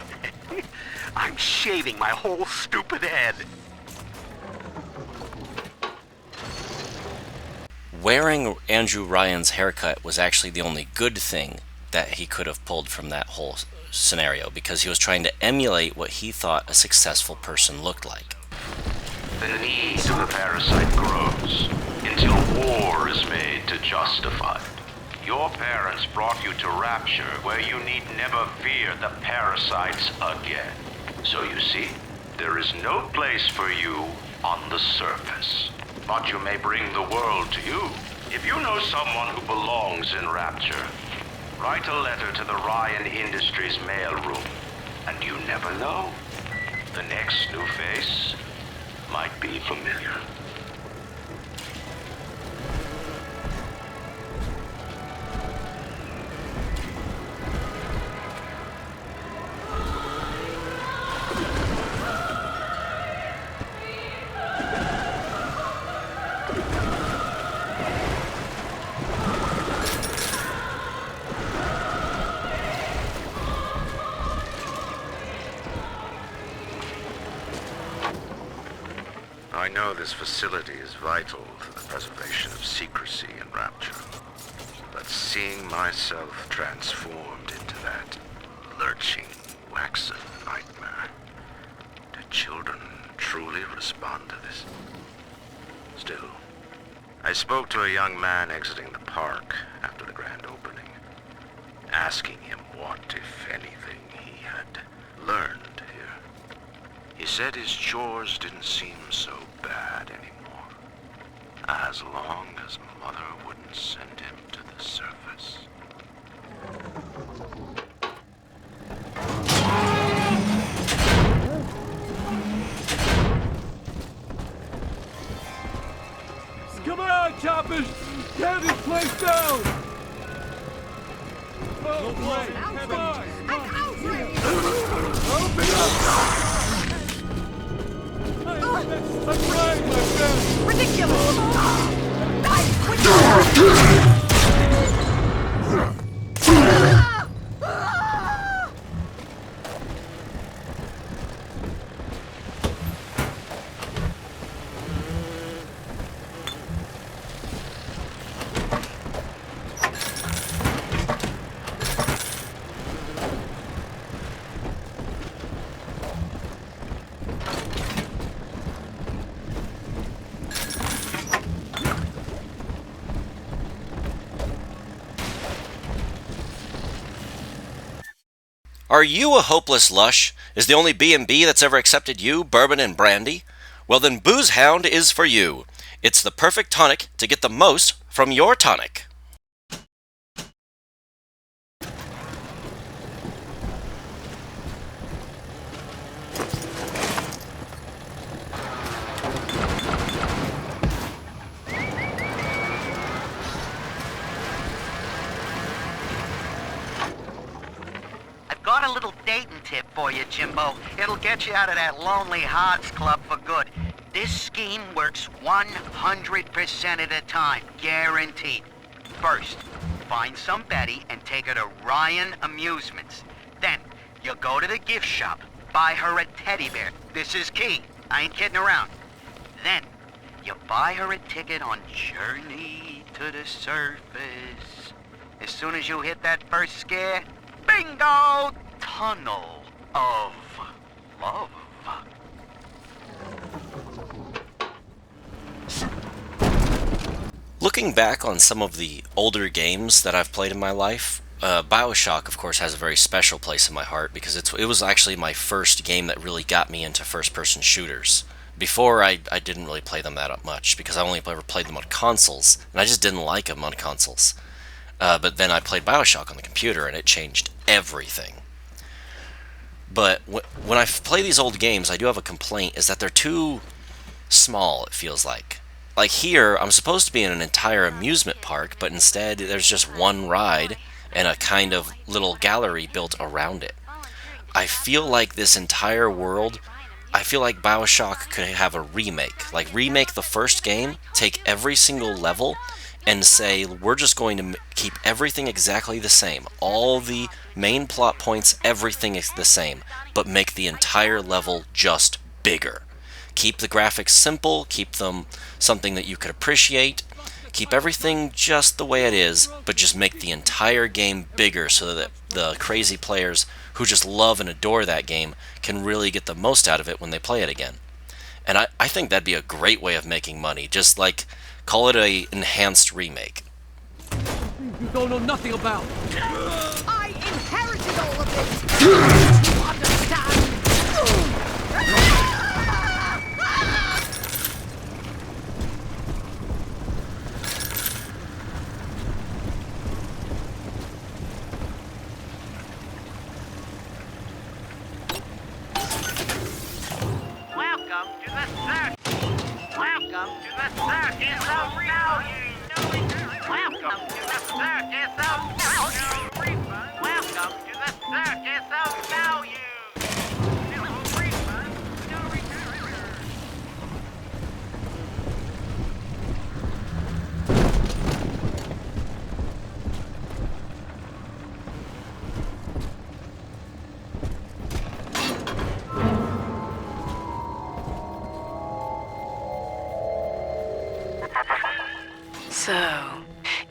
I'm shaving my whole stupid head. Wearing Andrew Ryan's haircut was actually the only good thing that he could have pulled from that whole scenario, because he was trying to emulate what he thought a successful person looked like. The need of the parasite grows until war is made to justify it. Your parents brought you to Rapture, where you need never fear the parasites again. So you see, there is no place for you on the surface. But you may bring the world to you. If you know someone who belongs in Rapture, write a letter to the Ryan Industries mailroom. And you never know, the next new face might be familiar. I know this facility is vital for the preservation of secrecy in Rapture, but seeing myself transformed into that lurching, waxen nightmare, do children truly respond to this? Still, I spoke to a young man exiting the park after the grand opening, asking him what, if anything, he had learned here. He said his chores didn't seem so bad anymore, as long as Mother wouldn't send him to the surface. Come on, choppers! Tear this place down! Oh, great! Come on! Open up! I'm trying my best! Ridiculous! Are you a hopeless lush? Is the only B&B that's ever accepted you bourbon and brandy? Well then Booze Hound is for you. It's the perfect tonic to get the most from your tonic. Got a little dating tip for you, Jimbo. It'll get you out of that Lonely Hearts Club for good. This scheme works 100% of the time, guaranteed. First, find some Betty and take her to Ryan Amusements. Then, you go to the gift shop, buy her a teddy bear. This is key. I ain't kidding around. Then, you buy her a ticket on Journey to the Surface. As soon as you hit that first scare, bingo! Tunnel of love. Looking back on some of the older games that I've played in my life, Bioshock, of course, has a very special place in my heart because it was actually my first game that really got me into first-person shooters. Before, I didn't really play them that much because I only ever played them on consoles, and I just didn't like them on consoles. But then I played Bioshock on the computer, and it changed everything. But when I play these old games, I do have a complaint, is that they're too small, it feels like. Like here, I'm supposed to be in an entire amusement park, but instead there's just one ride and a kind of little gallery built around it. I feel like this entire world, I feel like Bioshock could have a remake. Like, remake the first game, take every single level, and say, we're just going to keep everything exactly the same. All the main plot points, everything is the same, but make the entire level just bigger. Keep the graphics simple, keep them something that you could appreciate, keep everything just the way it is, but just make the entire game bigger so that the crazy players who just love and adore that game can really get the most out of it when they play it again. And I think that'd be a great way of making money, just like call it a enhanced remake. You don't know nothing about. I inherited all of this. You understand? Welcome to the circus. Welcome to the circus of value. Welcome to the circus of value. Welcome to the circus of value. So,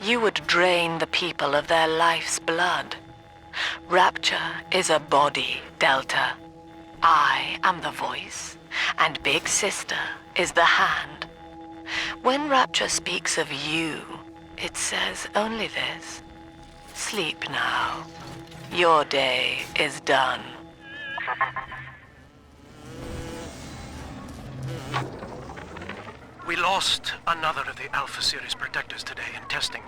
you would drain the people of their life's blood. Rapture is a body, Delta. I am the voice, and Big Sister is the hand. When Rapture speaks of you, it says only this. Sleep now. Your day is done. We lost another of the Alpha Series protectors today in testing.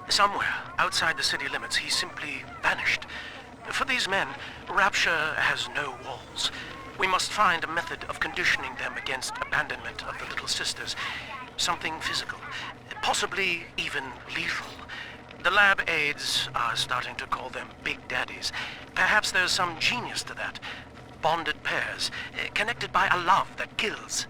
Somewhere outside the city limits, he simply vanished. For these men, Rapture has no walls. We must find a method of conditioning them against abandonment of the Little Sisters. Something physical, possibly even lethal. The lab aides are starting to call them Big Daddies. Perhaps there's some genius to that. Bonded pairs, connected by a love that kills.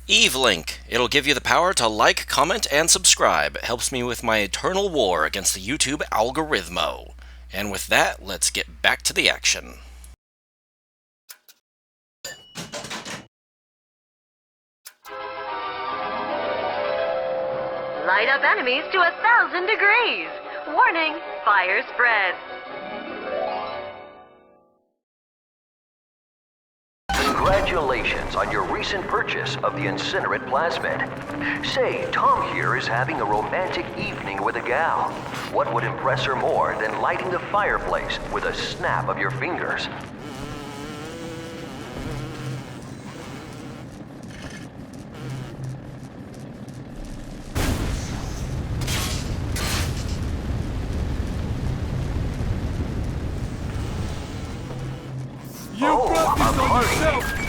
EveLink. It'll give you the power to like, comment, and subscribe. It helps me with my eternal war against the YouTube algorithm. And with that, let's get back to the action. Light up enemies to 1,000 degrees. Warning, fire spreads. Congratulations on your recent purchase of the incinerate plasmid. Say, Tom here is having a romantic evening with a gal. What would impress her more than lighting the fireplace with a snap of your fingers?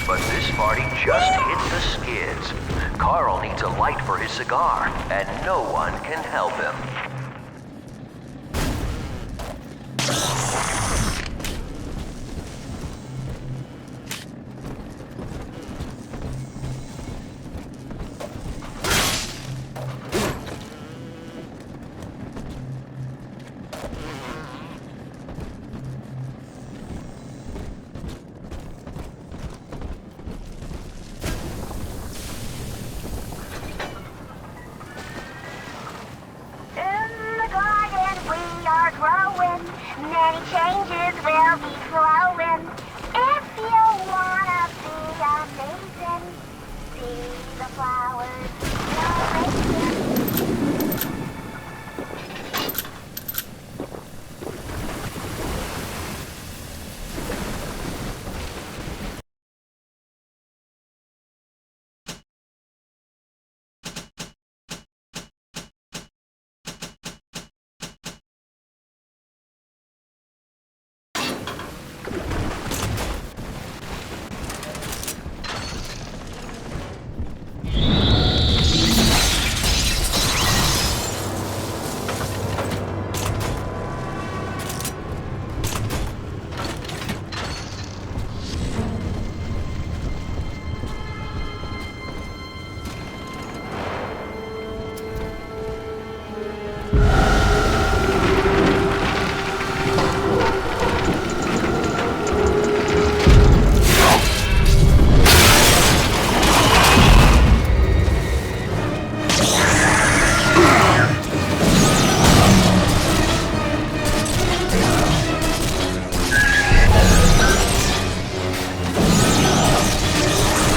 But this party just hit the skids. Carl needs a light for his cigar, and no one can help him. Many changes will be flowing. If you wanna be amazing, see the flowers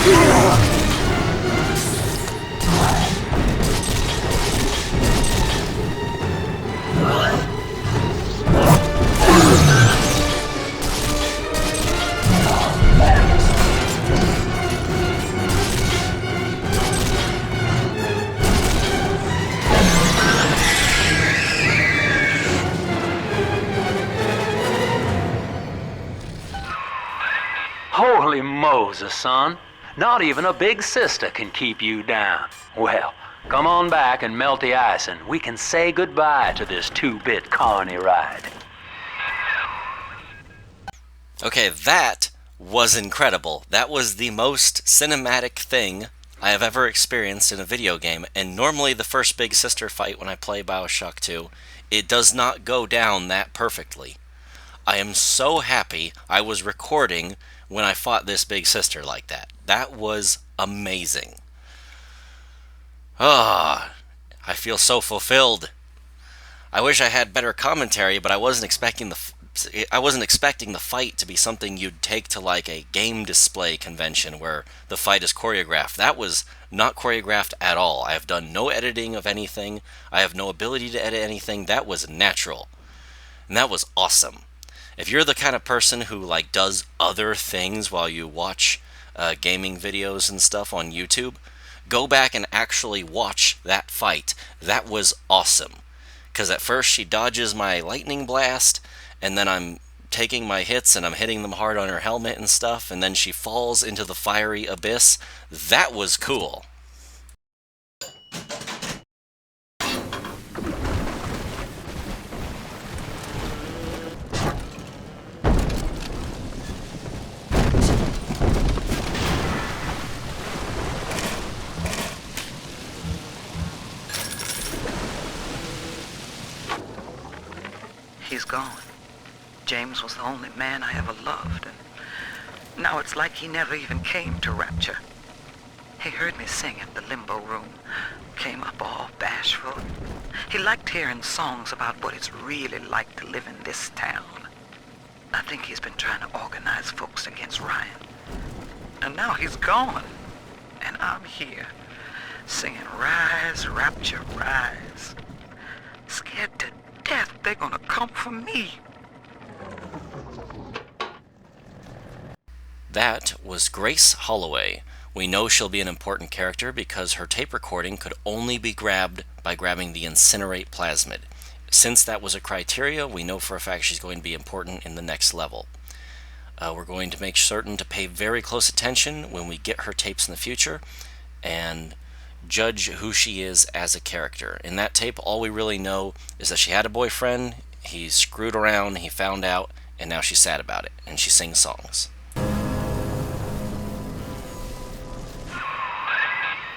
you're Holy Moses, son. Not even a big sister can keep you down. Well, come on back and melt the ice and we can say goodbye to this 2-bit carny ride. Okay, that was incredible. That was the most cinematic thing I have ever experienced in a video game, and normally the first big sister fight when I play Bioshock 2, it does not go down that perfectly. I am so happy I was recording when I fought this big sister like that. That was amazing. Ah, I feel so fulfilled. I wish I had better commentary, but I wasn't expecting the fight to be something you'd take to like a game display convention where the fight is choreographed. That was not choreographed at all. I have done no editing of anything. I have no ability to edit anything. That was natural. And that was awesome. If you're the kind of person who like does other things while you watch gaming videos and stuff on YouTube, go back and actually watch that fight. That was awesome. Because at first she dodges my lightning blast, and then I'm taking my hits and I'm hitting them hard on her helmet and stuff, and then she falls into the fiery abyss. That was cool. He's gone. James was the only man I ever loved, and now it's like he never even came to Rapture. He heard me sing at the limbo room, came up all bashful. He liked hearing songs about what it's really like to live in this town. I think he's been trying to organize folks against Ryan. And now he's gone, and I'm here, singing Rise, Rapture, Rise. Scared to death they're gonna come for me. That was Grace Holloway. We know she'll be an important character because her tape recording could only be grabbed by grabbing the incinerate plasmid. Since that was a criteria, we know for a fact she's going to be important in the next level. We're going to make certain to pay very close attention when we get her tapes in the future and judge who she is as a character. In that tape, all we really know is that she had a boyfriend, he screwed around, he found out, and now she's sad about it, and she sings songs.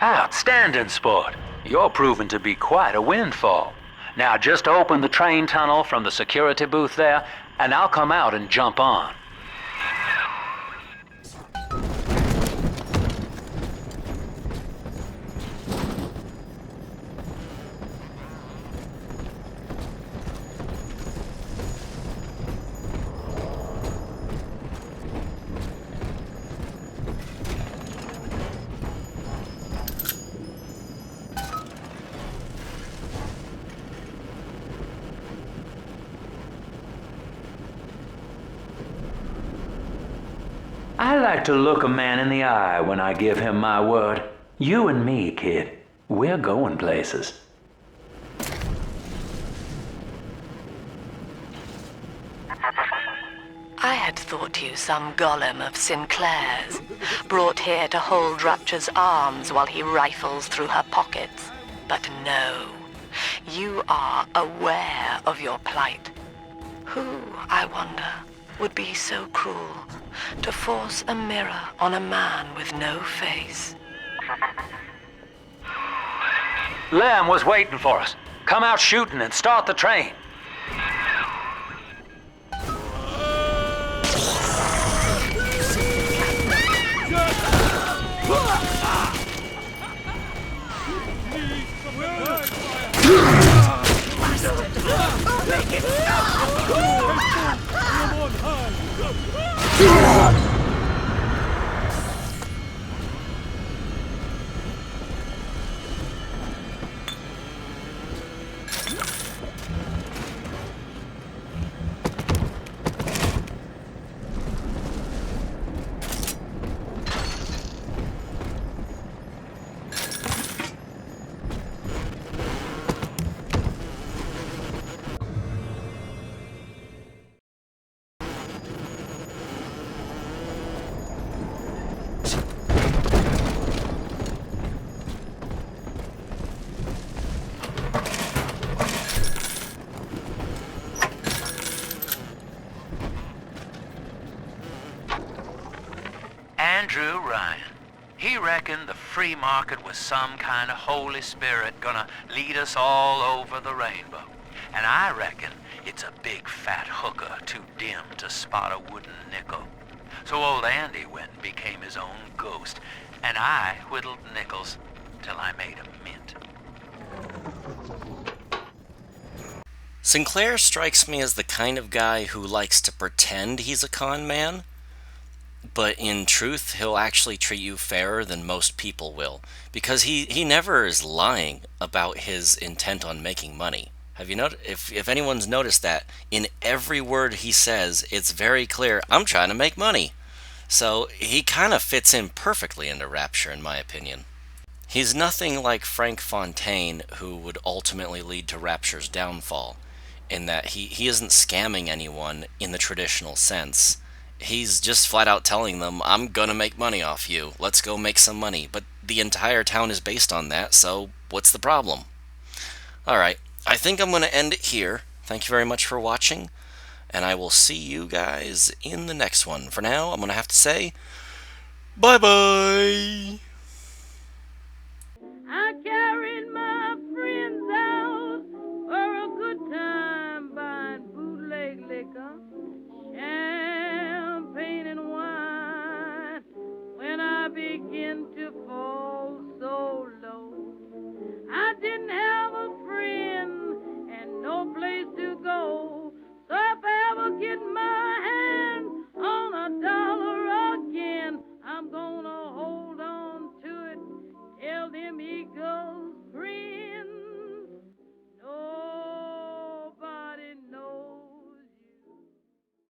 Outstanding, sport. You're proving to be quite a windfall. Now just open the train tunnel from the security booth there, and I'll come out and jump on. I like to look a man in the eye when I give him my word. You and me, kid, we're going places. I had thought you some golem of Sinclair's, brought here to hold Rapture's arms while he rifles through her pockets. But no, you are aware of your plight. Who, I wonder, would be so cruel to force a mirror on a man with no face? Lamb was waiting for us. Come out shooting and start the train. Make it stop! Andrew Ryan. He reckoned the free market was some kind of Holy Spirit gonna lead us all over the rainbow. And I reckon it's a big fat hooker too dim to spot a wooden nickel. So old Andy went and became his own ghost, and I whittled nickels till I made a mint. Sinclair strikes me as the kind of guy who likes to pretend he's a con man, but in truth, he'll actually treat you fairer than most people will, because he never is lying about his intent on making money. Have you noticed? If anyone's noticed that, in every word he says, it's very clear, I'm trying to make money. So he kind of fits in perfectly into Rapture, in my opinion. He's nothing like Frank Fontaine, who would ultimately lead to Rapture's downfall, in that he isn't scamming anyone in the traditional sense. He's just flat out telling them, I'm gonna make money off you, let's go make some money. But the entire town is based on that, so what's the problem? Alright, I think I'm gonna end it here. Thank you very much for watching, and I will see you guys in the next one. For now, I'm gonna have to say, bye-bye!